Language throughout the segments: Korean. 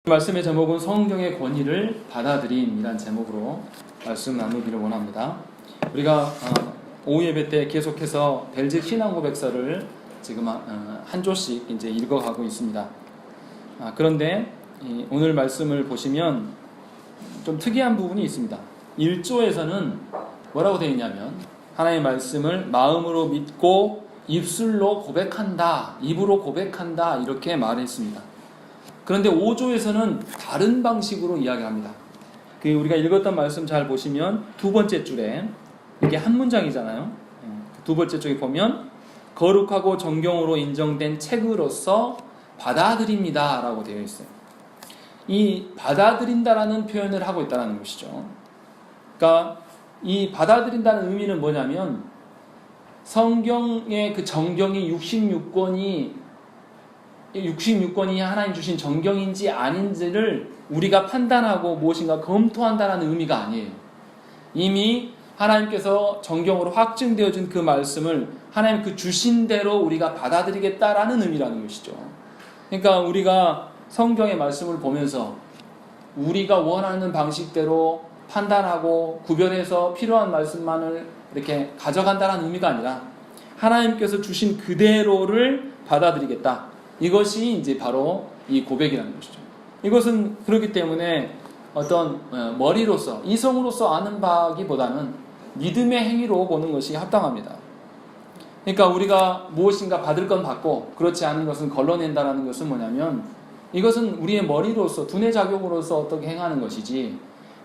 말씀의 제목은 성경의 권위를 받아들임이란 제목으로 말씀 나누기를 원합니다. 우리가 오후 예배 때 계속해서 벨직 신앙 고백서를 지금 한 조씩 이제 읽어가고 있습니다. 그런데 오늘 말씀을 보시면 좀 특이한 부분이 있습니다. 1조에서는 뭐라고 되어 있냐면 하나님의 말씀을 마음으로 믿고 입술로 고백한다, 입으로 고백한다 이렇게 말했습니다. 그런데 5조에서는 다른 방식으로 이야기합니다. 우리가 읽었던 말씀 잘 보시면 두 번째 줄에 이게 한 문장이잖아요. 두 번째 쪽에 보면 거룩하고 정경으로 인정된 책으로서 받아들입니다 라고 되어 있어요. 이 받아들인다라는 표현을 하고 있다는 것이죠. 그러니까 이 받아들인다는 의미는 뭐냐면 성경의 그 정경이 66권이 하나님 주신 정경인지 아닌지를 우리가 판단하고 무엇인가 검토한다는 의미가 아니에요. 이미 하나님께서 정경으로 확증되어진 그 말씀을 하나님 그 주신 대로 우리가 받아들이겠다라는 의미라는 것이죠. 그러니까 우리가 성경의 말씀을 보면서 우리가 원하는 방식대로 판단하고 구별해서 필요한 말씀만을 이렇게 가져간다는 의미가 아니라 하나님께서 주신 그대로를 받아들이겠다. 이것이 이제 바로 이 고백이라는 것이죠. 이것은 그렇기 때문에 어떤 머리로서 이성으로서 아는 바기보다는 믿음의 행위로 보는 것이 합당합니다. 그러니까 우리가 무엇인가 받을 건 받고 그렇지 않은 것은 걸러낸다라는 것은 뭐냐면 이것은 우리의 머리로서 두뇌 작용으로서 어떻게 행하는 것이지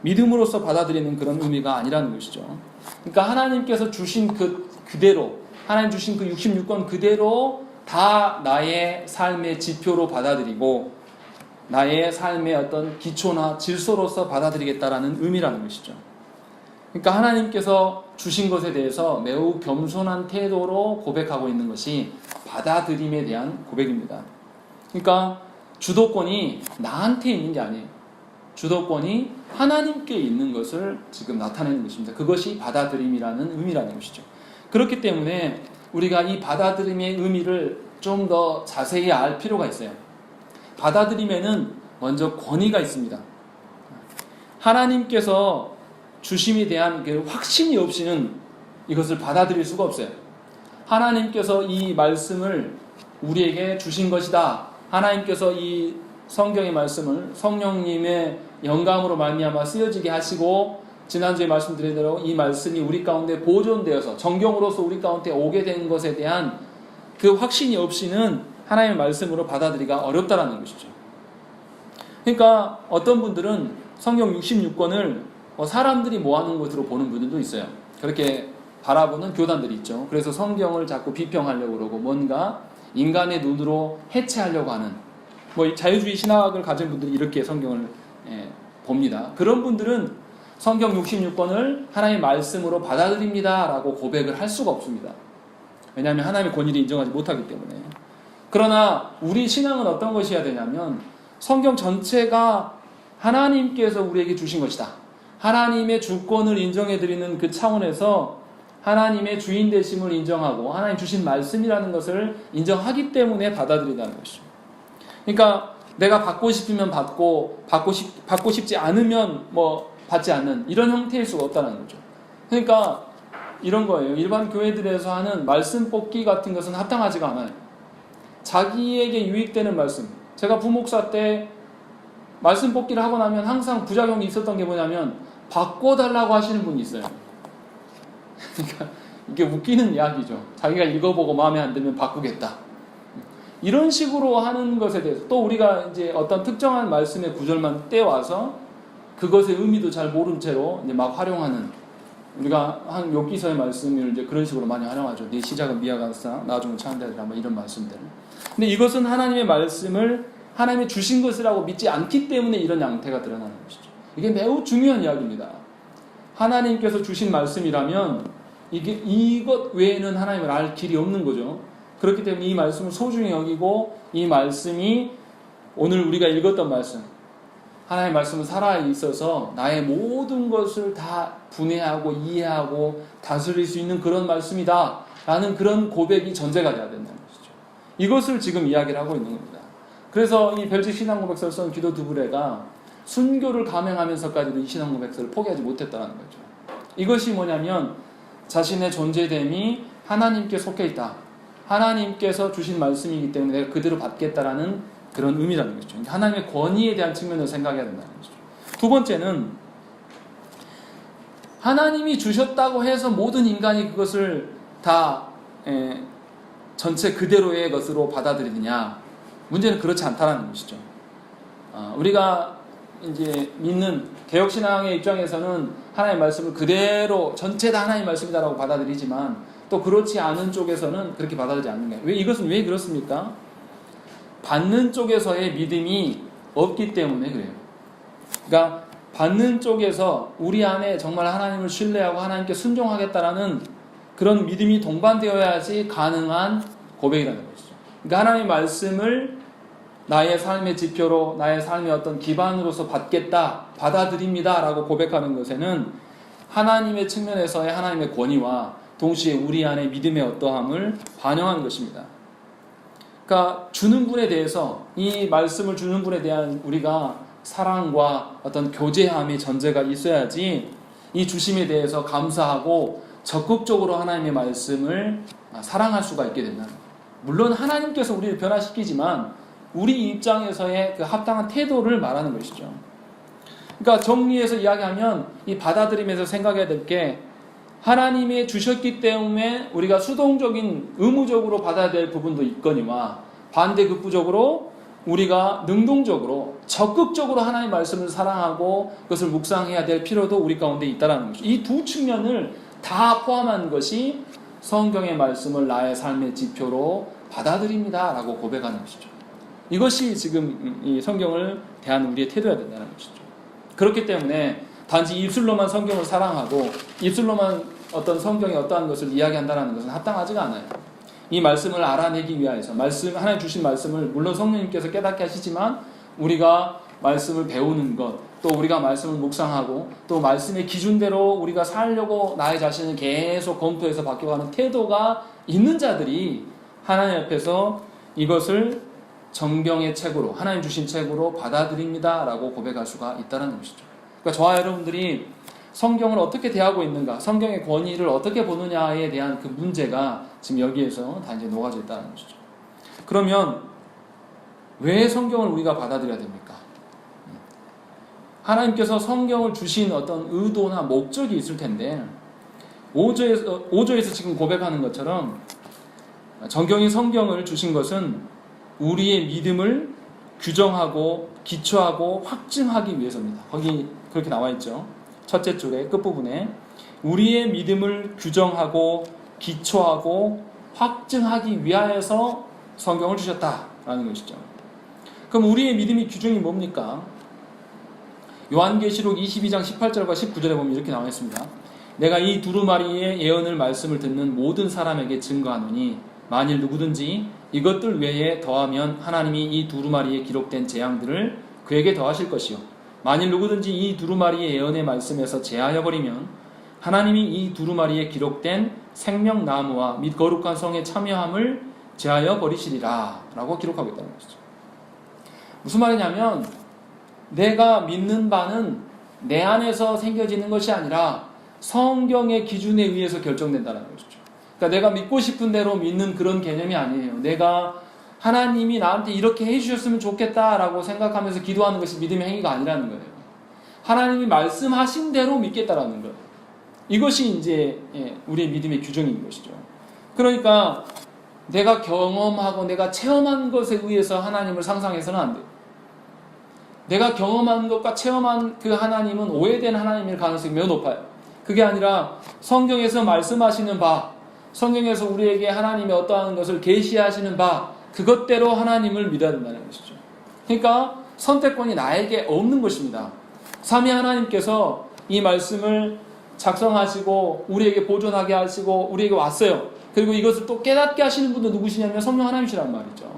믿음으로서 받아들이는 그런 의미가 아니라는 것이죠. 그러니까 하나님께서 주신 그대로 하나님 주신 그 66권 그대로 다 나의 삶의 지표로 받아들이고 나의 삶의 어떤 기초나 질서로서 받아들이겠다라는 의미라는 것이죠. 그러니까 하나님께서 주신 것에 대해서 매우 겸손한 태도로 고백하고 있는 것이 받아들임에 대한 고백입니다. 그러니까 주도권이 나한테 있는 게 아니에요. 주도권이 하나님께 있는 것을 지금 나타내는 것입니다. 그것이 받아들임이라는 의미라는 것이죠. 그렇기 때문에 우리가 이 받아들임의 의미를 좀 더 자세히 알 필요가 있어요. 받아들임에는 먼저 권위가 있습니다. 하나님께서 주심에 대한 확신이 없이는 이것을 받아들일 수가 없어요. 하나님께서 이 말씀을 우리에게 주신 것이다. 하나님께서 이 성경의 말씀을 성령님의 영감으로 말미암아 쓰여지게 하시고 지난주에 말씀드린 대로 이 말씀이 우리 가운데 보존되어서 정경으로서 우리 가운데 오게 된 것에 대한 그 확신이 없이는 하나님의 말씀으로 받아들이기가 어렵다라는 것이죠. 그러니까 어떤 분들은 성경 66권을 사람들이 모아놓은 것으로 보는 분들도 있어요. 그렇게 바라보는 교단들이 있죠. 그래서 성경을 자꾸 비평하려고 그러고 뭔가 인간의 눈으로 해체하려고 하는 자유주의 신학을 가진 분들이 이렇게 성경을 봅니다. 그런 분들은 성경 66권을 하나님의 말씀으로 받아들입니다 라고 고백을 할 수가 없습니다. 왜냐하면 하나님의 권위를 인정하지 못하기 때문에. 그러나 우리 신앙은 어떤 것이어야 되냐면 성경 전체가 하나님께서 우리에게 주신 것이다. 하나님의 주권을 인정해드리는 그 차원에서 하나님의 주인 되심을 인정하고 하나님 주신 말씀이라는 것을 인정하기 때문에 받아들인다는 것이죠. 그러니까 내가 받고 싶으면 받고 받고 싶지 않으면 받지 않는 이런 형태일 수가 없다는 거죠. 그러니까 이런 거예요. 일반 교회들에서 하는 말씀 뽑기 같은 것은 합당하지가 않아요. 자기에게 유익되는 말씀. 제가 부목사 때 말씀 뽑기를 하고 나면 항상 부작용이 있었던 게 뭐냐면 바꿔달라고 하시는 분이 있어요. 그러니까 이게 웃기는 이야기죠. 자기가 읽어보고 마음에 안 들면 바꾸겠다. 이런 식으로 하는 것에 대해서 또 우리가 이제 어떤 특정한 말씀의 구절만 떼와서 그것의 의미도 잘 모른 채로 이제 막 활용하는 우리가 한 욥기서의 말씀을 이제 그런 식으로 많이 활용하죠. 네 시작은 미아가사 나중은 찬대하리라 이런 말씀들. 근데 이것은 하나님의 말씀을 하나님이 주신 것이라고 믿지 않기 때문에 이런 양태가 드러나는 것이죠. 이게 매우 중요한 이야기입니다. 하나님께서 주신 말씀이라면 이것 외에는 하나님을 알 길이 없는 거죠. 그렇기 때문에 이 말씀을 소중히 여기고 이 말씀이 오늘 우리가 읽었던 말씀 하나님의 말씀은 살아있어서 나의 모든 것을 다 분해하고 이해하고 다스릴 수 있는 그런 말씀이다 라는 그런 고백이 전제가 돼야 된다는 것이죠. 이것을 지금 이야기를 하고 있는 겁니다. 그래서 이 별직 신앙고백서를 쓴 기도 두브레가 순교를 감행하면서까지도 이 신앙고백서를 포기하지 못했다는 거죠. 이것이 뭐냐면 자신의 존재됨이 하나님께 속해 있다. 하나님께서 주신 말씀이기 때문에 내가 그대로 받겠다라는 그런 의미라는 것이죠. 하나님의 권위에 대한 측면을 생각해야 된다는 것이죠. 두 번째는 하나님이 주셨다고 해서 모든 인간이 그것을 다 전체 그대로의 것으로 받아들이느냐? 문제는 그렇지 않다는 것이죠. 우리가 이제 믿는 개혁신앙의 입장에서는 하나님의 말씀을 그대로 전체 다 하나님의 말씀이다라고 받아들이지만 또 그렇지 않은 쪽에서는 그렇게 받아들이지 않는 거예요. 이것은 왜 그렇습니까? 받는 쪽에서의 믿음이 없기 때문에 그래요. 그러니까 받는 쪽에서 우리 안에 정말 하나님을 신뢰하고 하나님께 순종하겠다라는 그런 믿음이 동반되어야지 가능한 고백이라는 것이죠. 그러니까 하나님의 말씀을 나의 삶의 지표로 나의 삶의 어떤 기반으로서 받겠다, 받아들입니다 라고 고백하는 것에는 하나님의 측면에서의 하나님의 권위와 동시에 우리 안에 믿음의 어떠함을 반영하는 것입니다. 그러니까 주는 분에 대해서, 이 말씀을 주는 분에 대한 우리가 사랑과 어떤 교제함의 전제가 있어야지 이 주심에 대해서 감사하고 적극적으로 하나님의 말씀을 사랑할 수가 있게 된다는 거예요. 물론 하나님께서 우리를 변화시키지만 우리 입장에서의 그 합당한 태도를 말하는 것이죠. 그러니까 정리해서 이야기하면 이 받아들이면서 생각해야 될 게 하나님이 주셨기 때문에 우리가 수동적인 의무적으로 받아야 될 부분도 있거니와 반대급부적으로 우리가 능동적으로 적극적으로 하나님의 말씀을 사랑하고 그것을 묵상해야 될 필요도 우리 가운데 있다는 것이죠. 이 두 측면을 다 포함한 것이 성경의 말씀을 나의 삶의 지표로 받아들입니다 라고 고백하는 것이죠. 이것이 지금 이 성경을 대한 우리의 태도여야 된다는 것이죠. 그렇기 때문에 단지 입술로만 성경을 사랑하고 입술로만 어떤 성경의 어떠한 것을 이야기한다는 것은 합당하지가 않아요. 이 말씀을 알아내기 위하여서 하나님 주신 말씀을 물론 성령님께서 깨닫게 하시지만 우리가 말씀을 배우는 것, 또 우리가 말씀을 묵상하고 또 말씀의 기준대로 우리가 살려고 나의 자신을 계속 검토해서 바뀌어가는 태도가 있는 자들이 하나님 앞에서 이것을 정경의 책으로, 하나님 주신 책으로 받아들입니다 라고 고백할 수가 있다는 것이죠. 그러니까 저와 여러분들이 성경을 어떻게 대하고 있는가, 성경의 권위를 어떻게 보느냐에 대한 그 문제가 지금 여기에서 다 이제 녹아져 있다는 것이죠. 그러면 왜 성경을 우리가 받아들여야 됩니까? 하나님께서 성경을 주신 어떤 의도나 목적이 있을 텐데 5조에서 지금 고백하는 것처럼 정경이 성경을 주신 것은 우리의 믿음을 규정하고 기초하고 확증하기 위해서입니다. 거기 그렇게 나와 있죠. 첫째 줄의 끝부분에 우리의 믿음을 규정하고 기초하고 확증하기 위하여서 성경을 주셨다라는 것이죠. 그럼 우리의 믿음의 규정이 뭡니까? 요한계시록 22장 18절과 19절에 보면 이렇게 나와 있습니다. 내가 이 두루마리의 예언을 말씀을 듣는 모든 사람에게 증거하노니 만일 누구든지 이것들 외에 더하면 하나님이 이 두루마리에 기록된 재앙들을 그에게 더하실 것이요 만일 누구든지 이 두루마리의 예언의 말씀에서 제하여 버리면 하나님이 이 두루마리에 기록된 생명나무와 및 거룩한 성에 참여함을 제하여 버리시리라 라고 기록하고 있다는 것이죠. 무슨 말이냐면 내가 믿는 바는 내 안에서 생겨지는 것이 아니라 성경의 기준에 의해서 결정된다는 것이죠. 그러니까 내가 믿고 싶은 대로 믿는 그런 개념이 아니에요. 내가 하나님이 나한테 이렇게 해주셨으면 좋겠다라고 생각하면서 기도하는 것이 믿음의 행위가 아니라는 거예요. 하나님이 말씀하신 대로 믿겠다라는 거예요. 이것이 이제 우리의 믿음의 규정인 것이죠. 그러니까 내가 경험하고 내가 체험한 것에 의해서 하나님을 상상해서는 안 돼요. 내가 경험한 것과 체험한 그 하나님은 오해된 하나님일 가능성이 매우 높아요. 그게 아니라 성경에서 말씀하시는 바, 성경에서 우리에게 하나님의 어떠한 것을 계시하시는 바, 그것대로 하나님을 믿어야 된다는 것이죠. 그러니까 선택권이 나에게 없는 것입니다. 삼위 하나님께서 이 말씀을 작성하시고 우리에게 보존하게 하시고 우리에게 왔어요. 그리고 이것을 또 깨닫게 하시는 분도 누구시냐면 성령 하나님이시란 말이죠.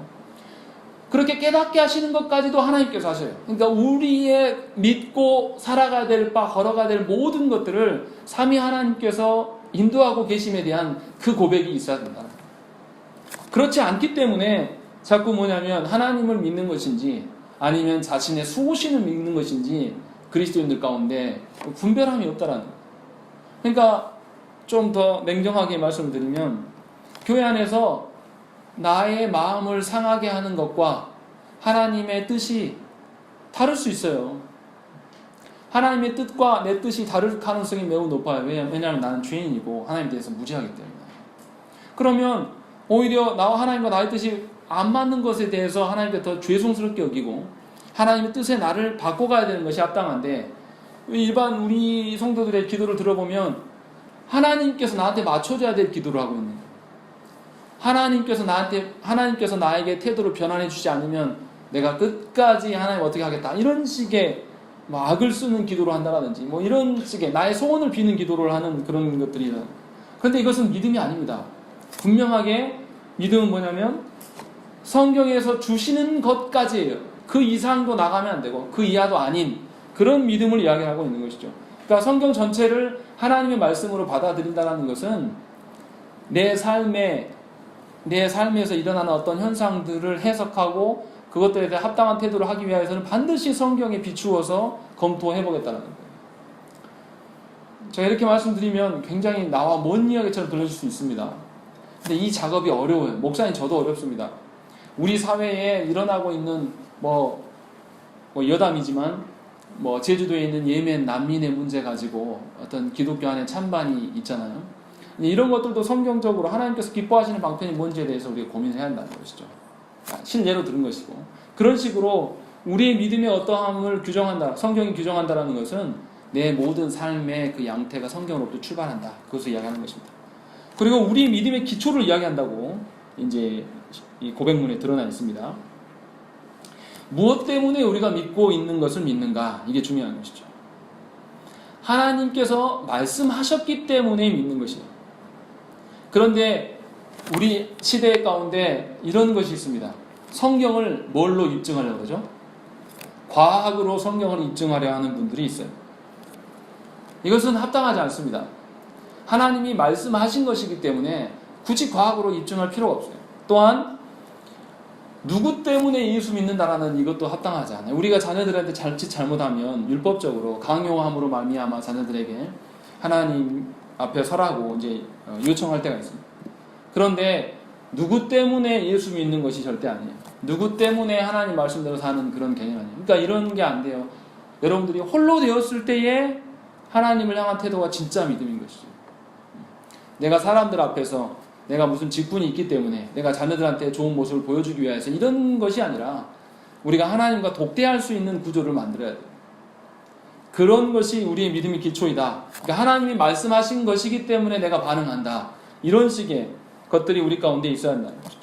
그렇게 깨닫게 하시는 것까지도 하나님께서 하셔요. 그러니까 우리의 믿고 살아가야 될 바, 걸어가야 될 모든 것들을 삼위 하나님께서 인도하고 계심에 대한 그 고백이 있어야 된다. 그렇지 않기 때문에 자꾸 뭐냐면 하나님을 믿는 것인지 아니면 자신의 수호신을 믿는 것인지 그리스도인들 가운데 분별함이 없다라는 거예요. 그러니까 좀 더 냉정하게 말씀을 드리면 교회 안에서 나의 마음을 상하게 하는 것과 하나님의 뜻이 다를 수 있어요. 하나님의 뜻과 내 뜻이 다를 가능성이 매우 높아요. 왜냐하면 나는 죄인이고 하나님에 대해서 무지하기 때문에. 그러면 오히려 나와 하나님과 나의 뜻이 안 맞는 것에 대해서 하나님께 더 죄송스럽게 여기고 하나님의 뜻에 나를 바꿔가야 되는 것이 합당한데, 일반 우리 성도들의 기도를 들어보면 하나님께서 나한테 맞춰줘야 될 기도를 하고 있는 거예요. 하나님께서 나에게 태도를 변환해 주지 않으면 내가 끝까지 하나님 어떻게 하겠다, 이런 식의 악을 쓰는 기도를 한다라든지 뭐 이런 식의 나의 소원을 비는 기도를 하는 그런 것들이다. 그런데 이것은 믿음이 아닙니다. 분명하게 믿음은 뭐냐면 성경에서 주시는 것까지예요. 그 이상도 나가면 안 되고 그 이하도 아닌 그런 믿음을 이야기하고 있는 것이죠. 그러니까 성경 전체를 하나님의 말씀으로 받아들인다는 것은 내 삶에서 일어나는 어떤 현상들을 해석하고 그것들에 대해 합당한 태도를 하기 위해서는 반드시 성경에 비추어서 검토해 보겠다는 거예요. 제가 이렇게 말씀드리면 굉장히 나와 먼 이야기처럼 들려질 수 있습니다. 근데 이 작업이 어려워요. 목사님 저도 어렵습니다. 우리 사회에 일어나고 있는 여담이지만 제주도에 있는 예멘 난민의 문제 가지고 어떤 기독교 안에 찬반이 있잖아요. 이런 것들도 성경적으로 하나님께서 기뻐하시는 방편이 뭔지에 대해서 우리가 고민해야 한다는 것이죠. 실례로 들은 것이고, 그런 식으로 우리의 믿음의 어떠함을 규정한다, 성경이 규정한다라는 것은 내 모든 삶의 그 양태가 성경으로부터 출발한다, 그것을 이야기하는 것입니다. 그리고 우리의 믿음의 기초를 이야기한다고 이제 이 고백문에 드러나 있습니다. 무엇 때문에 우리가 믿고 있는 것을 믿는가, 이게 중요한 것이죠. 하나님께서 말씀하셨기 때문에 믿는 것이에요. 그런데 우리 시대 가운데 이런 것이 있습니다. 성경을 뭘로 입증하려고 그러죠? 과학으로 성경을 입증하려 하는 분들이 있어요. 이것은 합당하지 않습니다. 하나님이 말씀하신 것이기 때문에 굳이 과학으로 입증할 필요가 없어요. 또한 누구 때문에 예수 믿는다라는 이것도 합당하지 않아요. 우리가 자녀들한테 자칫 잘못하면 율법적으로 강요함으로 말미암아 자녀들에게 하나님 앞에 서라고 이제 요청할 때가 있습니다. 그런데 누구 때문에 예수 믿는 것이 절대 아니에요. 누구 때문에 하나님 말씀대로 사는 그런 개념 아니에요. 그러니까 이런 게 안 돼요. 여러분들이 홀로 되었을 때에 하나님을 향한 태도가 진짜 믿음인 것이죠. 내가 사람들 앞에서 내가 무슨 직분이 있기 때문에 내가 자녀들한테 좋은 모습을 보여주기 위해서 이런 것이 아니라 우리가 하나님과 독대할 수 있는 구조를 만들어야 돼요. 그런 것이 우리의 믿음의 기초이다. 그러니까 하나님이 말씀하신 것이기 때문에 내가 반응한다. 이런 식의 것들이 우리 가운데 있어야 한다는 것이죠.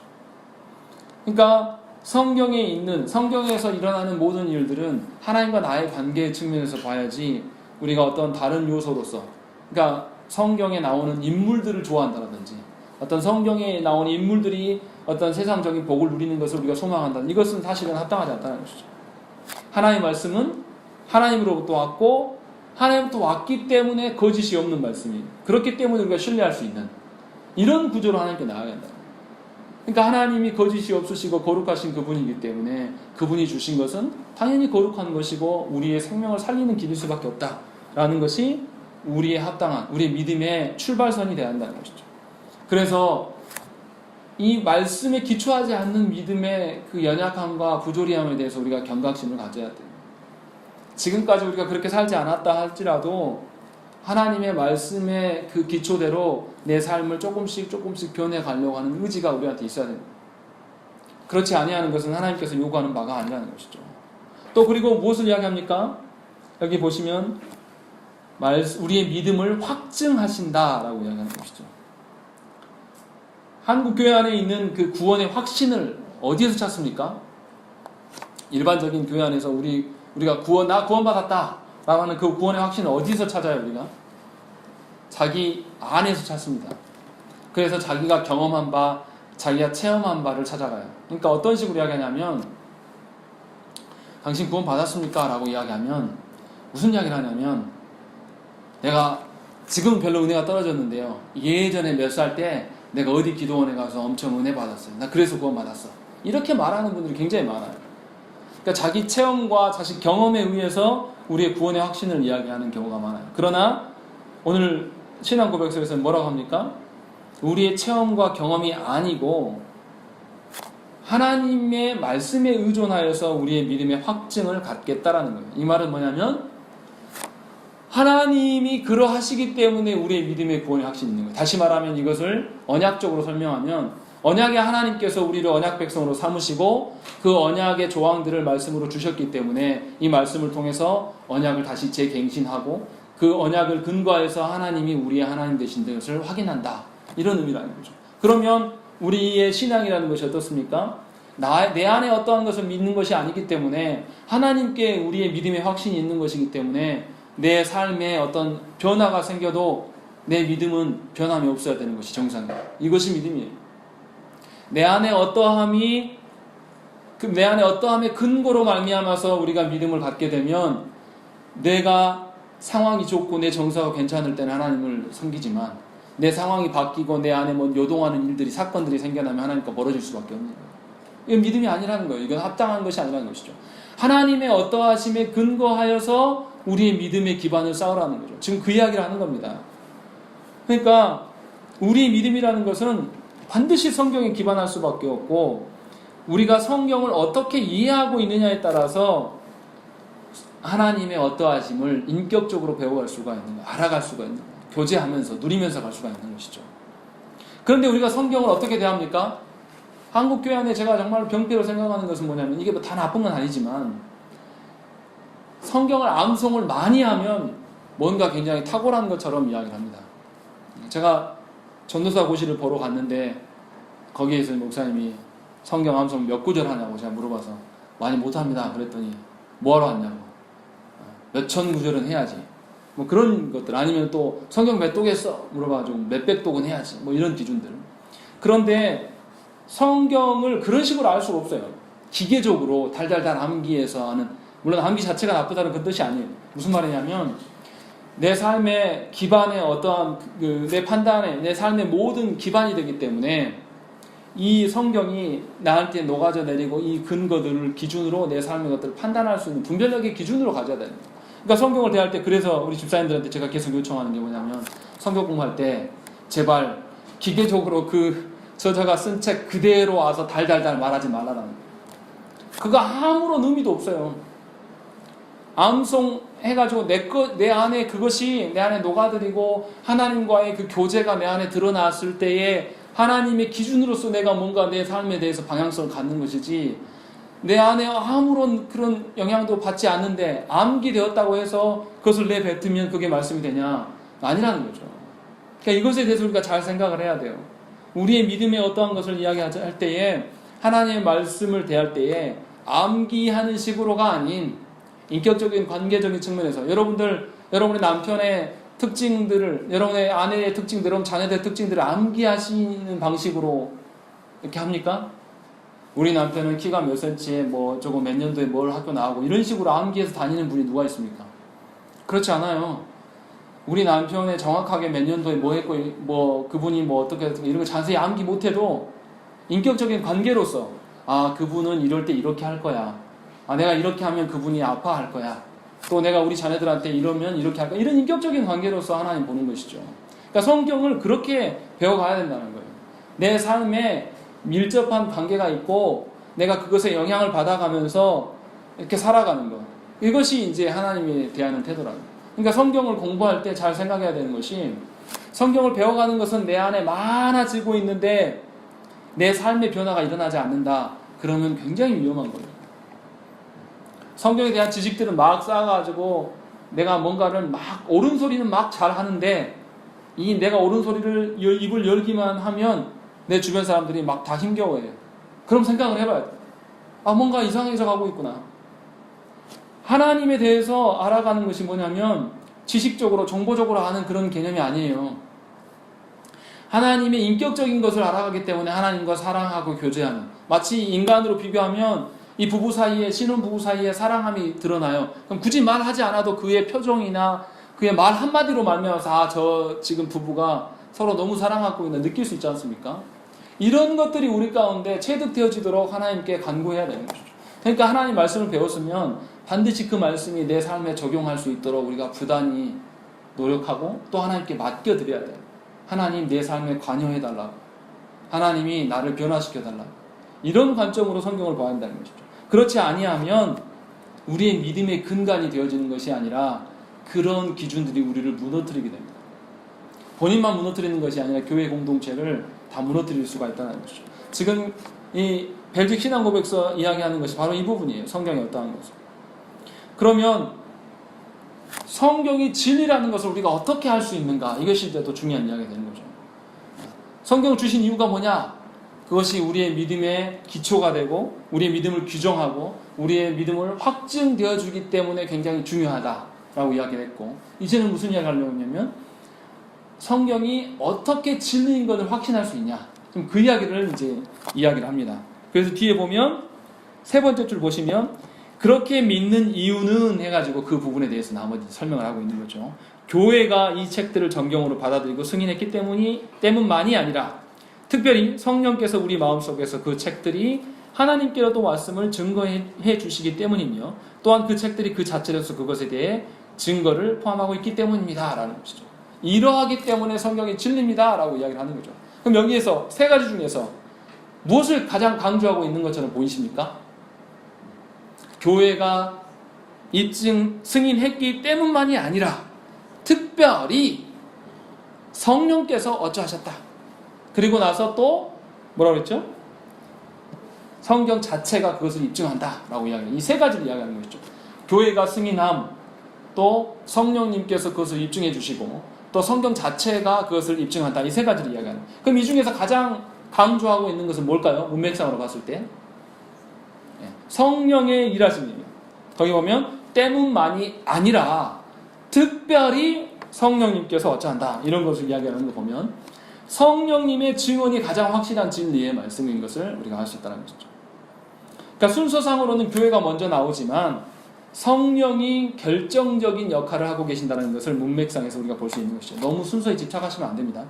그러니까 성경에서 일어나는 모든 일들은 하나님과 나의 관계 측면에서 봐야지 우리가 어떤 다른 요소로서, 그러니까 성경에 나오는 인물들을 좋아한다든지 어떤 성경에 나오는 인물들이 어떤 세상적인 복을 누리는 것을 우리가 소망한다, 이것은 사실은 합당하지 않다는 것이죠. 하나님의 말씀은 하나님으로부터 왔고 하나님부터 왔기 때문에 거짓이 없는 말씀이에요. 그렇기 때문에 우리가 신뢰할 수 있는 이런 구조로 하나님께 나아가야 한다. 그러니까 하나님이 거짓이 없으시고 거룩하신 그분이기 때문에 그분이 주신 것은 당연히 거룩한 것이고 우리의 생명을 살리는 길일 수밖에 없다라는 것이 우리의 합당한, 우리의 믿음의 출발선이 되어야 한다는 것이죠. 그래서 이 말씀에 기초하지 않는 믿음의 그 연약함과 부조리함에 대해서 우리가 경각심을 가져야 돼요. 지금까지 우리가 그렇게 살지 않았다 할지라도 하나님의 말씀의 그 기초대로 내 삶을 조금씩 변해가려고 하는 의지가 우리한테 있어야 됩니다. 그렇지 아니하는 것은 하나님께서 요구하는 바가 아니라는 것이죠. 또 그리고 무엇을 이야기합니까? 여기 보시면 우리의 믿음을 확증하신다라고 이야기하는 것이죠. 한국 교회 안에 있는 그 구원의 확신을 어디에서 찾습니까? 일반적인 교회 안에서 우리가 나 구원받았다 라고 하는 그 구원의 확신을 어디서 찾아요? 우리가 자기 안에서 찾습니다. 그래서 자기가 경험한 바, 자기가 체험한 바를 찾아가요. 그러니까 어떤 식으로 이야기하냐면 당신 구원받았습니까? 라고 이야기하면 무슨 이야기를 하냐면 내가 지금 별로 은혜가 떨어졌는데요, 예전에 몇 살 때 내가 어디 기도원에 가서 엄청 은혜 받았어요. 나 그래서 구원받았어. 이렇게 말하는 분들이 굉장히 많아요. 그러니까 자기 체험과 자식 경험에 의해서 우리의 구원의 확신을 이야기하는 경우가 많아요. 그러나 오늘 신앙 고백서에서는 뭐라고 합니까? 우리의 체험과 경험이 아니고 하나님의 말씀에 의존하여서 우리의 믿음의 확증을 갖겠다라는 거예요. 이 말은 뭐냐면 하나님이 그러하시기 때문에 우리의 믿음의 구원의 확신이 있는 거예요. 다시 말하면 이것을 언약적으로 설명하면 언약의 하나님께서 우리를 언약 백성으로 삼으시고 그 언약의 조항들을 말씀으로 주셨기 때문에 이 말씀을 통해서 언약을 다시 재갱신하고 그 언약을 근거해서 하나님이 우리의 하나님 되신 것을 확인한다. 이런 의미라는 거죠. 그러면 우리의 신앙이라는 것이 어떻습니까? 내 안에 어떠한 것을 믿는 것이 아니기 때문에 하나님께 우리의 믿음의 확신이 있는 것이기 때문에 내 삶에 어떤 변화가 생겨도 내 믿음은 변함이 없어야 되는 것이 정상이에요. 이것이 믿음이에요. 내 안에 어떠함의 근거로 말미암아서 우리가 믿음을 갖게 되면 내가 상황이 좋고 내 정서가 괜찮을 때는 하나님을 섬기지만 내 상황이 바뀌고 내 안에 뭐 요동하는 일들이 사건들이 생겨나면 하나님과 멀어질 수밖에 없는 거예요. 이건 믿음이 아니라는 거예요. 이건 합당한 것이 아니라는 것이죠. 하나님의 어떠하심에 근거하여서 우리의 믿음의 기반을 쌓으라는 거죠. 지금 그 이야기를 하는 겁니다. 그러니까 우리의 믿음이라는 것은 반드시 성경에 기반할 수밖에 없고 우리가 성경을 어떻게 이해하고 있느냐에 따라서 하나님의 어떠하심을 인격적으로 배워갈 수가 있는 거예요. 알아갈 수가 있는 거예요. 교제하면서 누리면서 갈 수가 있는 것이죠. 그런데 우리가 성경을 어떻게 대합니까? 한국 교회 안에 제가 정말 병폐로 생각하는 것은 뭐냐면 이게 뭐 다 나쁜 건 아니지만 성경을 암송을 많이 하면 뭔가 굉장히 탁월한 것처럼 이야기를 합니다. 제가 전도사 고시를 보러 갔는데 거기에서 목사님이 성경 암송 몇 구절 하냐고 제가 물어봐서 많이 못합니다. 그랬더니 뭐하러 왔냐고 몇천 구절은 해야지 뭐 그런 것들 아니면 또 성경 몇 독 했어 물어봐가지고 몇백 독은 해야지 뭐 이런 기준들. 그런데 성경을 그런 식으로 알 수가 없어요. 기계적으로 달달달 암기해서 하는, 물론 암기 자체가 나쁘다는 그 뜻이 아니에요. 무슨 말이냐면 내 삶의 기반에 어떠한 내 판단에 내 삶의 모든 기반이 되기 때문에 이 성경이 나한테 녹아져 내리고 이 근거들을 기준으로 내 삶의 것들을 판단할 수 있는 분별력의 기준으로 가져야 됩니다. 그러니까 성경을 대할 때 그래서 우리 집사님들한테 제가 계속 요청하는 게 뭐냐면 성경 공부할 때 제발 기계적으로 그 저자가 쓴 책 그대로 와서 달달달 말하지 말라라는 거예요. 그거 아무런 의미도 없어요. 암송해가지고 내 안에 그것이 내 안에 녹아들이고 하나님과의 그 교제가 내 안에 드러났을 때에 하나님의 기준으로서 내가 뭔가 내 삶에 대해서 방향성을 갖는 것이지 내 안에 아무런 그런 영향도 받지 않는데 암기되었다고 해서 그것을 내뱉으면 그게 말씀이 되냐? 아니라는 거죠. 그러니까 이것에 대해서 우리가 잘 생각을 해야 돼요. 우리의 믿음의 어떠한 것을 이야기할 때에 하나님의 말씀을 대할 때에 암기하는 식으로가 아닌 인격적인 관계적인 측면에서 여러분의 남편의 특징들을, 여러분의 아내의 특징들, 여러분 자녀들의 특징들을 암기하시는 방식으로 이렇게 합니까? 우리 남편은 키가 몇 센치에 뭐 저거 몇 년도에 뭘 학교 나오고 이런 식으로 암기해서 다니는 분이 누가 있습니까? 그렇지 않아요. 우리 남편의 정확하게 몇 년도에 뭐 했고 뭐 그분이 뭐 어떻게 이런 거 자세히 암기 못해도 인격적인 관계로서 그분은 이럴 때 이렇게 할 거야. 내가 이렇게 하면 그분이 아파할 거야. 또 내가 우리 자녀들한테 이러면 이렇게 할 거야. 이런 인격적인 관계로서 하나님 보는 것이죠. 그러니까 성경을 그렇게 배워가야 된다는 거예요. 내 삶에 밀접한 관계가 있고 내가 그것에 영향을 받아가면서 이렇게 살아가는 것. 이것이 이제 하나님이 대하는 태도라는 거예요. 그러니까 성경을 공부할 때 잘 생각해야 되는 것이 성경을 배워가는 것은 내 안에 많아지고 있는데 내 삶의 변화가 일어나지 않는다. 그러면 굉장히 위험한 거예요. 성경에 대한 지식들은 막 쌓아가지고 내가 뭔가를 막 옳은 소리는 막 잘하는데 이 내가 옳은 소리를 입을 열기만 하면 내 주변 사람들이 막 다 힘겨워해요. 그럼 생각을 해봐야 돼. 뭔가 이상해져 가고 있구나. 하나님에 대해서 알아가는 것이 뭐냐면 지식적으로 정보적으로 아는 그런 개념이 아니에요. 하나님의 인격적인 것을 알아가기 때문에 하나님과 사랑하고 교제하는, 마치 인간으로 비교하면 이 부부 사이에, 신혼부부 사이에 사랑함이 드러나요. 그럼 굳이 말하지 않아도 그의 표정이나 그의 말 한마디로 말미암아서 저 지금 부부가 서로 너무 사랑하고 있나 느낄 수 있지 않습니까? 이런 것들이 우리 가운데 체득되어지도록 하나님께 간구해야 되는 것이죠. 그러니까 하나님 말씀을 배웠으면 반드시 그 말씀이 내 삶에 적용할 수 있도록 우리가 부단히 노력하고 또 하나님께 맡겨드려야 돼요. 하나님 내 삶에 관여해달라고. 하나님이 나를 변화시켜달라고. 이런 관점으로 성경을 봐야 한다는 것이죠. 그렇지 아니하면 우리의 믿음의 근간이 되어지는 것이 아니라 그런 기준들이 우리를 무너뜨리게 됩니다. 본인만 무너뜨리는 것이 아니라 교회 공동체를 다 무너뜨릴 수가 있다는 것이죠. 지금 이 벨직 신앙고백서 이야기하는 것이 바로 이 부분이에요. 성경에 어떠한 것을. 그러면 성경이 진리라는 것을 우리가 어떻게 할 수 있는가? 이것이 이제 또 중요한 이야기가 되는 거죠. 성경을 주신 이유가 뭐냐? 그것이 우리의 믿음의 기초가 되고 우리의 믿음을 규정하고 우리의 믿음을 확증되어 주기 때문에 굉장히 중요하다라고 이야기를 했고, 이제는 무슨 이야기를 하려고 하냐면 성경이 어떻게 진리인 것을 확신할 수 있냐, 좀 그 이야기를 이제 이야기를 합니다. 그래서 뒤에 보면 세 번째 줄 보시면 그렇게 믿는 이유는 해가지고 그 부분에 대해서 나머지 설명을 하고 있는 거죠. 교회가 이 책들을 정경으로 받아들이고 승인했기 때문만이 아니라 특별히 성령께서 우리 마음속에서 그 책들이 하나님께로도 말씀을 증거해 주시기 때문이며 또한 그 책들이 그 자체로서 그것에 대해 증거를 포함하고 있기 때문입니다 라는 것이죠. 이러하기 때문에 성경이 진리입니다 라고 이야기를 하는 거죠. 그럼 여기에서 세 가지 중에서 무엇을 가장 강조하고 있는 것처럼 보이십니까? 교회가 입증, 승인했기 때문만이 아니라 특별히 성령께서 어쩌하셨다. 그리고 나서 또 뭐라고 그랬죠? 성경 자체가 그것을 입증한다 라고 이야기해요. 이 세 가지를 이야기하는 것이죠. 교회가 승인함, 또 성령님께서 그것을 입증해 주시고 또 성경 자체가 그것을 입증한다. 이 세 가지를 이야기하는 거예요. 그럼 이 중에서 가장 강조하고 있는 것은 뭘까요? 문맥상으로 봤을 때 성령의 일하심입니다. 거기 보면 때문만이 아니라 특별히 성령님께서 어쩌한다 이런 것을 이야기하는 거 보면 성령님의 증언이 가장 확실한 진리의 말씀인 것을 우리가 알 수 있다는 것이죠. 그러니까 순서상으로는 교회가 먼저 나오지만 성령이 결정적인 역할을 하고 계신다는 것을 문맥상에서 우리가 볼 수 있는 것이죠. 너무 순서에 집착하시면 안 됩니다.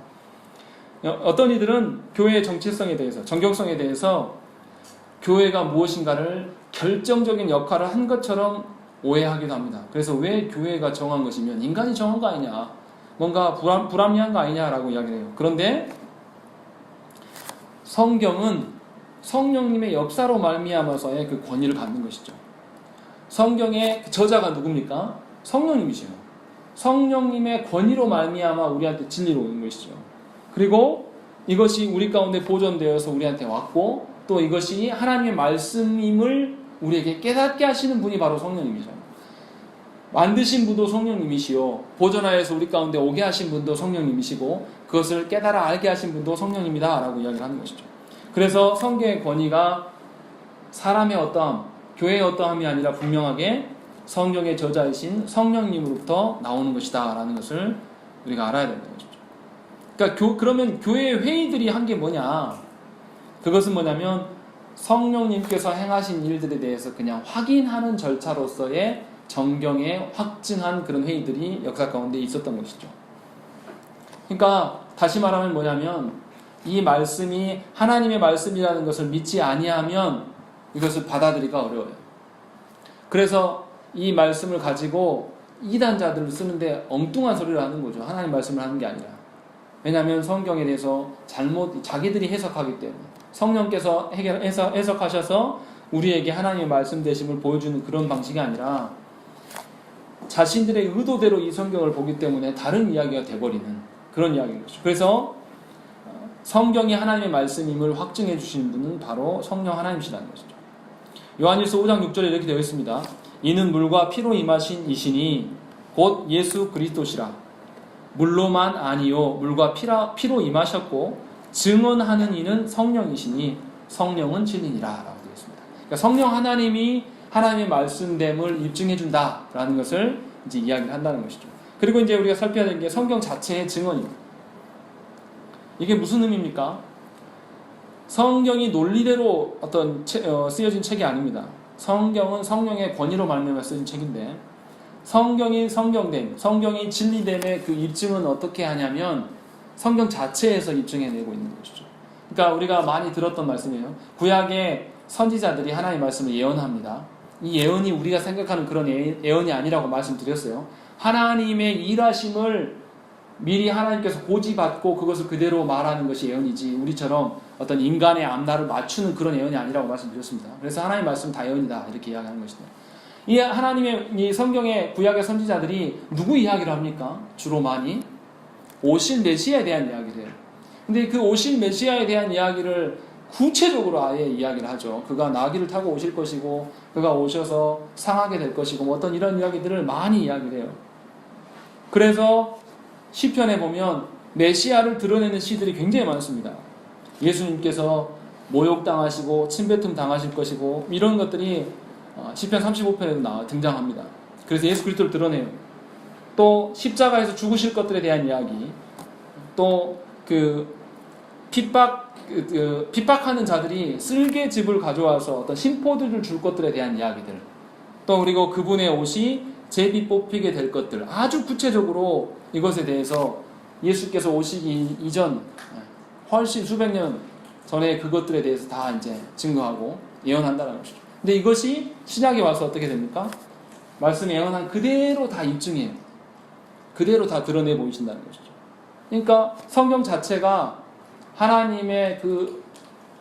어떤 이들은 교회의 정체성에 대해서, 정경성에 대해서 교회가 무엇인가를 결정적인 역할을 한 것처럼 오해하기도 합니다. 그래서 왜 교회가 정한 것이면 인간이 정한 거 아니냐, 뭔가 불합리한 거 아니냐라고 이야기를 해요. 그런데 성경은 성령님의 역사로 말미암아서의 그 권위를 갖는 것이죠. 성경의 저자가 누굽니까? 성령님이시죠. 성령님의 권위로 말미암아 우리한테 진리로 오는 것이죠. 그리고 이것이 우리 가운데 보존되어서 우리한테 왔고 또 이것이 하나님의 말씀임을 우리에게 깨닫게 하시는 분이 바로 성령님이죠. 만드신 분도 성령님이시요 보존하여서 우리 가운데 오게 하신 분도 성령님이시고 그것을 깨달아 알게 하신 분도 성령님이다 라고 이야기를 하는 것이죠. 그래서 성경의 권위가 사람의 어떠함, 교회의 어떠함이 아니라 분명하게 성경의 저자이신 성령님으로부터 나오는 것이다 라는 것을 우리가 알아야 된다는 것이죠. 그러니까 그러면 교회의 회의들이 한 게 뭐냐, 그것은 뭐냐면 성령님께서 행하신 일들에 대해서 그냥 확인하는 절차로서의 정경에 확증한 그런 회의들이 역사 가운데 있었던 것이죠. 그러니까 다시 말하면 뭐냐면 이 말씀이 하나님의 말씀이라는 것을 믿지 아니하면 이것을 받아들이기가 어려워요. 그래서 이 말씀을 가지고 이단자들을 쓰는데 엉뚱한 소리를 하는 거죠. 하나님 말씀을 하는 게 아니라. 왜냐하면 성경에 대해서 자기들이 해석하기 때문에 성령께서 해석하셔서 우리에게 하나님의 말씀 되심을 보여주는 그런 방식이 아니라 자신들의 의도대로 이 성경을 보기 때문에 다른 이야기가 돼버리는 그런 이야기인 것이죠. 그래서 성경이 하나님의 말씀임을 확증해 주시는 분은 바로 성령 하나님이시라는 것이죠. 요한일서 5장 6절에 이렇게 되어 있습니다. 이는 물과 피로 임하신 이시니 곧 예수 그리스도시라. 물로만 아니요 물과 피로 임하셨고 증언하는 이는 성령이시니 성령은 진리니라 라고 되어 있습니다. 그러니까 성령 하나님이 하나님의 말씀됨을 입증해 준다라는 것을 이제 이야기를 한다는 것이죠. 그리고 이제 우리가 살펴야 되는 게 성경 자체의 증언입니다. 이게 무슨 의미입니까? 성경이 논리대로 쓰여진 책이 아닙니다. 성경은 성령의 권위로 말미암아 쓰여진 책인데 성경이 성경됨, 성경이 진리됨의 그 입증은 어떻게 하냐면 성경 자체에서 입증해내고 있는 것이죠. 그러니까 우리가 많이 들었던 말씀이에요. 구약의 선지자들이 하나님의 말씀을 예언합니다. 이 예언이 우리가 생각하는 그런 예언이 아니라고 말씀드렸어요. 하나님의 일하심을 미리 하나님께서 고지받고 그것을 그대로 말하는 것이 예언이지, 우리처럼 어떤 인간의 앞날을 맞추는 그런 예언이 아니라고 말씀드렸습니다. 그래서 하나님의 말씀은 다 예언이다, 이렇게 이야기하는 것입니다. 이 하나님의 이 성경의 구약의 선지자들이 누구 이야기를 합니까? 주로 많이 오실 메시아에 대한 이야기를 해요. 근데 그 오실 메시아에 대한 이야기를 구체적으로 아예 이야기를 하죠. 그가 나귀를 타고 오실 것이고 그가 오셔서 상하게 될 것이고 뭐 어떤 이런 이야기들을 많이 이야기를 해요. 그래서 시편에 보면 메시아를 드러내는 시들이 굉장히 많습니다. 예수님께서 모욕당하시고 침뱉음 당하실 것이고 이런 것들이 시편 35편에도 등장합니다. 그래서 예수 그리스도를 드러내요. 또 십자가에서 죽으실 것들에 대한 이야기, 또 핍박하는 자들이 쓸개즙을 가져와서 어떤 심포들을 줄 것들에 대한 이야기들, 또 그리고 그분의 옷이 제비 뽑히게 될 것들, 아주 구체적으로 이것에 대해서 예수께서 오시기 이전 훨씬 수백 년 전에 그것들에 대해서 다 이제 증거하고 예언한다는 것이죠. 근데 이것이 신약에 와서 어떻게 됩니까? 말씀 예언한 그대로 다 입증해요. 그대로 다 드러내 보이신다는 것이죠. 그러니까 성경 자체가 하나님의 그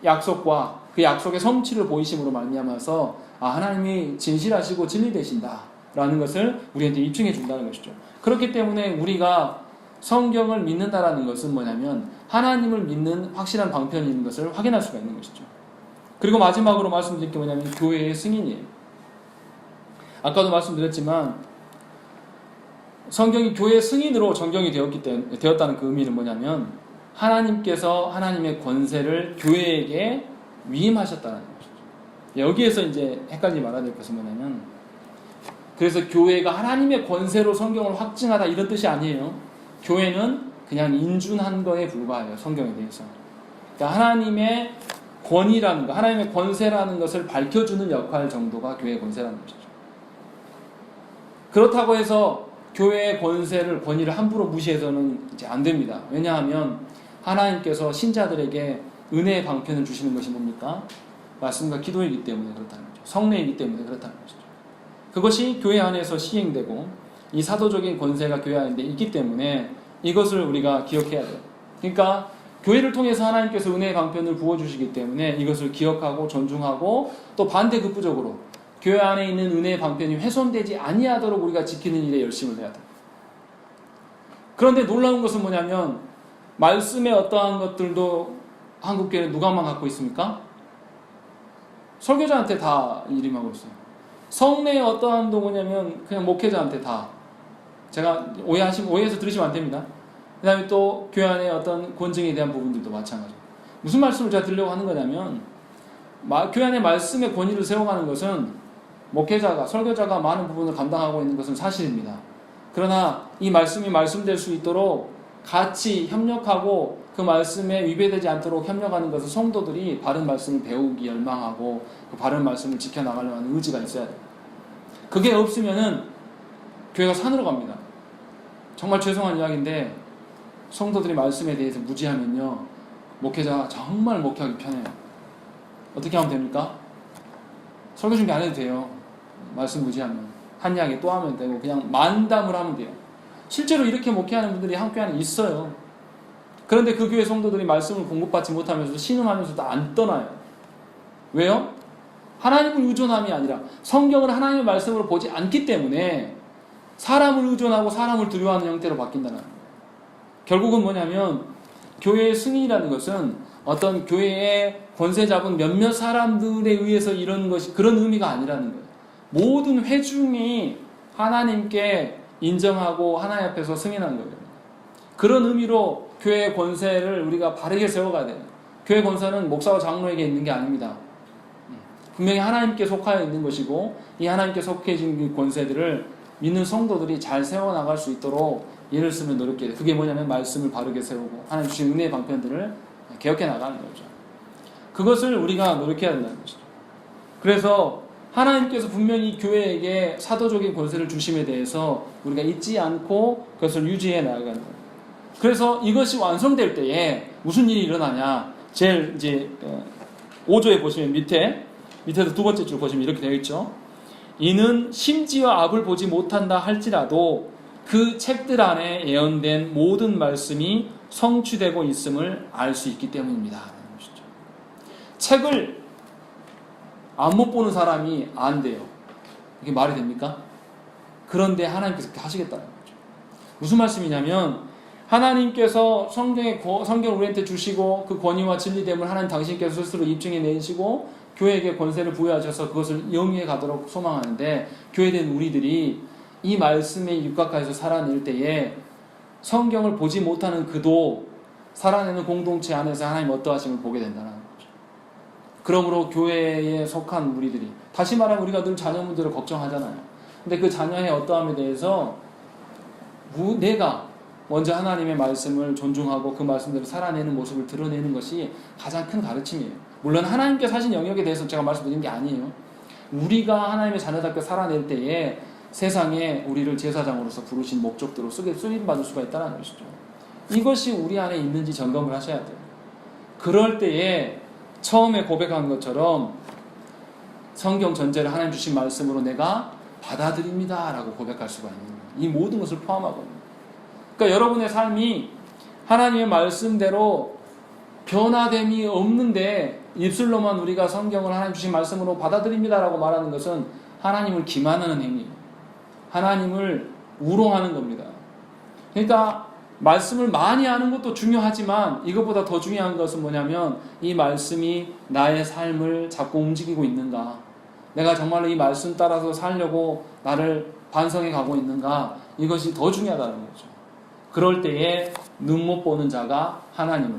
약속과 그 약속의 성취를 보이심으로 말미암아서 하나님이 진실하시고 진리되신다라는 것을 우리한테 입증해 준다는 것이죠. 그렇기 때문에 우리가 성경을 믿는다라는 것은 뭐냐면 하나님을 믿는 확실한 방편이 있는 것을 확인할 수가 있는 것이죠. 그리고 마지막으로 말씀드릴 게 뭐냐면 교회의 승인이에요. 아까도 말씀드렸지만 성경이 교회의 승인으로 정경이 되었다는 그 의미는 뭐냐면 하나님께서 하나님의 권세를 교회에게 위임하셨다는 것이죠. 여기에서 이제 헷갈리지 말아야 될 것은 뭐냐면, 그래서 교회가 하나님의 권세로 성경을 확증하다 이런 뜻이 아니에요. 교회는 그냥 인준한 거에 불과해요. 성경에 대해서. 그러니까 하나님의 권위라는 것, 하나님의 권세라는 것을 밝혀주는 역할 정도가 교회의 권세라는 것이죠. 그렇다고 해서 교회의 권위를 함부로 무시해서는 이제 안 됩니다. 왜냐하면 하나님께서 신자들에게 은혜의 방편을 주시는 것이 뭡니까? 말씀과 기도이기 때문에 그렇다는 거죠. 성례이기 때문에 그렇다는 것이죠. 그것이 교회 안에서 시행되고 이 사도적인 권세가 교회 안에 있기 때문에 이것을 우리가 기억해야 돼요. 그러니까 교회를 통해서 하나님께서 은혜의 방편을 부어주시기 때문에 이것을 기억하고 존중하고, 또 반대급부적으로 교회 안에 있는 은혜의 방편이 훼손되지 아니하도록 우리가 지키는 일에 열심을 해야 돼요. 그런데 놀라운 것은 뭐냐면 말씀의 어떠한 것들도 한국교회는 누가만 갖고 있습니까? 설교자한테 다 이름하고 있어요. 성례의 어떠한도 뭐냐면 그냥 목회자한테 다. 제가 오해해서 들으시면 안 됩니다. 그 다음에 또 교회 안에 어떤 권증에 대한 부분들도 마찬가지고. 무슨 말씀을 제가 드리려고 하는 거냐면 교회 안에 말씀의 권위를 세워가는 것은 목회자가, 설교자가 많은 부분을 감당하고 있는 것은 사실입니다. 그러나 이 말씀이 말씀될 수 있도록 같이 협력하고 그 말씀에 위배되지 않도록 협력하는 것은 성도들이 바른 말씀을 배우기 열망하고 그 바른 말씀을 지켜나가려는 하는 의지가 있어야 돼요. 그게 없으면은 교회가 산으로 갑니다. 정말 죄송한 이야기인데 성도들이 말씀에 대해서 무지하면요, 목회자가 정말 목회하기 편해요. 어떻게 하면 됩니까? 설교 준비 안 해도 돼요. 말씀 무지하면 한 이야기 또 하면 되고 그냥 만담을 하면 돼요. 실제로 이렇게 목회하는 분들이 한 교회 안에 있어요. 그런데 그 교회 성도들이 말씀을 공급받지 못하면서 신음하면서도 안 떠나요. 왜요? 하나님을 의존함이 아니라 성경을 하나님의 말씀으로 보지 않기 때문에 사람을 의존하고 사람을 두려워하는 형태로 바뀐다는 거예요. 결국은 뭐냐면 교회의 승인이라는 것은 어떤 교회의 권세 잡은 몇몇 사람들에 의해서 이런 것이, 그런 의미가 아니라는 거예요. 모든 회중이 하나님께 인정하고 하나님 앞에서 승인하는 거예요. 그런 의미로 교회의 권세를 우리가 바르게 세워가야 돼요. 교회 권세는 목사와 장로에게 있는 게 아닙니다. 분명히 하나님께 속하여 있는 것이고 이 하나님께 속해진 권세들을 믿는 성도들이 잘 세워나갈 수 있도록 예를 쓰면 노력해야 돼요. 그게 뭐냐면 말씀을 바르게 세우고 하나님 주신 은혜의 방편들을 개혁해 나가는 거죠. 그것을 우리가 노력해야 된다는 것이죠. 그래서 하나님께서 분명히 교회에게 사도적인 권세를 주심에 대해서 우리가 잊지 않고 그것을 유지해 나가는 거예요. 그래서 이것이 완성될 때에 무슨 일이 일어나냐? 제일 이제 5조에 보시면 밑에도 두 번째 줄 보시면 이렇게 되어 있죠. 이는 심지어 앞을 보지 못한다 할지라도 그 책들 안에 예언된 모든 말씀이 성취되고 있음을 알 수 있기 때문입니다. 책을 안 못 보는 사람이 안 돼요. 이게 말이 됩니까? 그런데 하나님께서 그렇게 하시겠다는 거죠. 무슨 말씀이냐면 하나님께서 성경을 우리한테 주시고 그 권위와 진리됨을 하나님 당신께서 스스로 입증해 내시고 교회에게 권세를 부여하셔서 그것을 영위해 가도록 소망하는데 교회된 우리들이 이 말씀에 육각하여서 살아낼 때에 성경을 보지 못하는 그도 살아내는 공동체 안에서 하나님 어떠하심을 보게 된다는 거죠. 그러므로 교회에 속한 우리들이 다시 말하면 우리가 늘 자녀분들을 걱정하잖아요. 근데 그 자녀의 어떠함에 대해서 내가 먼저 하나님의 말씀을 존중하고 그 말씀대로 살아내는 모습을 드러내는 것이 가장 큰 가르침이에요. 물론 하나님께서 하신 영역에 대해서 제가 말씀드린 게 아니에요. 우리가 하나님의 자녀답게 살아낼 때에 세상에 우리를 제사장으로서 부르신 목적대로 쓰임받을 수가 있다는 것이죠. 이것이 우리 안에 있는지 점검을 하셔야 돼요. 그럴 때에 처음에 고백한 것처럼 성경 전체를 하나님 주신 말씀으로 내가 받아들입니다 라고 고백할 수가 있는 거예요. 이 모든 것을 포함하거든요. 그러니까 여러분의 삶이 하나님의 말씀대로 변화됨이 없는데 입술로만 우리가 성경을 하나님 주신 말씀으로 받아들입니다 라고 말하는 것은 하나님을 기만하는 행위예요. 하나님을 우롱하는 겁니다. 그러니까 말씀을 많이 아는 것도 중요하지만 이것보다 더 중요한 것은 뭐냐면 이 말씀이 나의 삶을 자꾸 움직이고 있는가, 내가 정말로 이 말씀 따라서 살려고 나를 반성해 가고 있는가, 이것이 더 중요하다는 거죠. 그럴 때에 눈 못 보는 자가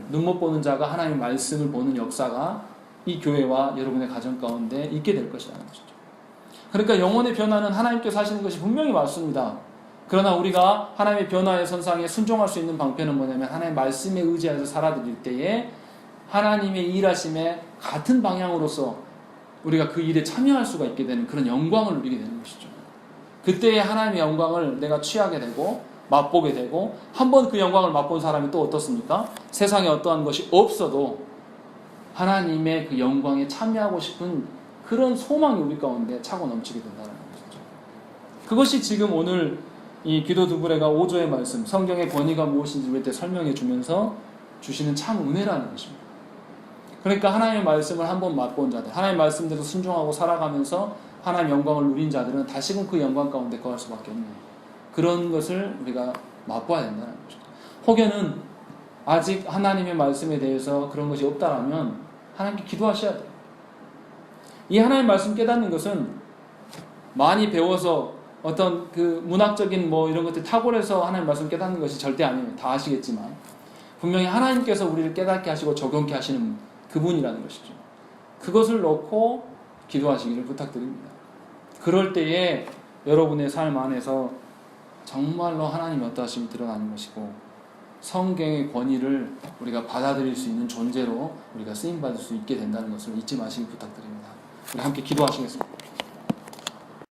눈 못 보는 자가 하나님의 말씀을 보는 역사가 이 교회와 여러분의 가정 가운데 있게 될 것이라는 것이죠. 그러니까 영혼의 변화는 하나님께서 하시는 것이 분명히 맞습니다. 그러나 우리가 하나님의 변화의 선상에 순종할 수 있는 방편은 뭐냐면 하나님의 말씀에 의지해서 살아드릴 때에 하나님의 일하심에 같은 방향으로서 우리가 그 일에 참여할 수가 있게 되는 그런 영광을 누리게 되는 것이죠. 그때의 하나님의 영광을 내가 취하게 되고 맛보게 되고 한 번 그 영광을 맛본 사람이 또 어떻습니까? 세상에 어떠한 것이 없어도 하나님의 그 영광에 참여하고 싶은 그런 소망이 우리 가운데 차고 넘치게 된다는 것이죠. 그것이 지금 오늘 이 기도 두부레가 5조의 말씀, 성경의 권위가 무엇인지 우리한테 설명해 주면서 주시는 참 은혜라는 것입니다. 그러니까 하나님의 말씀을 한번 맛본 자들, 하나님의 말씀대로 순종하고 살아가면서 하나님의 영광을 누린 자들은 다시금 그 영광 가운데 거할 수밖에 없는 그런 것을 우리가 맛봐야 된다는 것이죠. 혹여는 아직 하나님의 말씀에 대해서 그런 것이 없다라면 하나님께 기도하셔야 돼요. 이 하나님의 말씀 깨닫는 것은 많이 배워서 어떤 그 문학적인 뭐 이런 것들 탁월해서 하나님의 말씀 깨닫는 것이 절대 아니에요. 다 아시겠지만 분명히 하나님께서 우리를 깨닫게 하시고 적용케 하시는 그분이라는 것이죠. 그것을 놓고 기도하시기를 부탁드립니다. 그럴 때에 여러분의 삶 안에서 정말로 하나님의 어떠하심이 드러나는 것이고 성경의 권위를 우리가 받아들일 수 있는 존재로 우리가 쓰임받을 수 있게 된다는 것을 잊지 마시기 부탁드립니다. 우리 함께 기도하시겠습니다.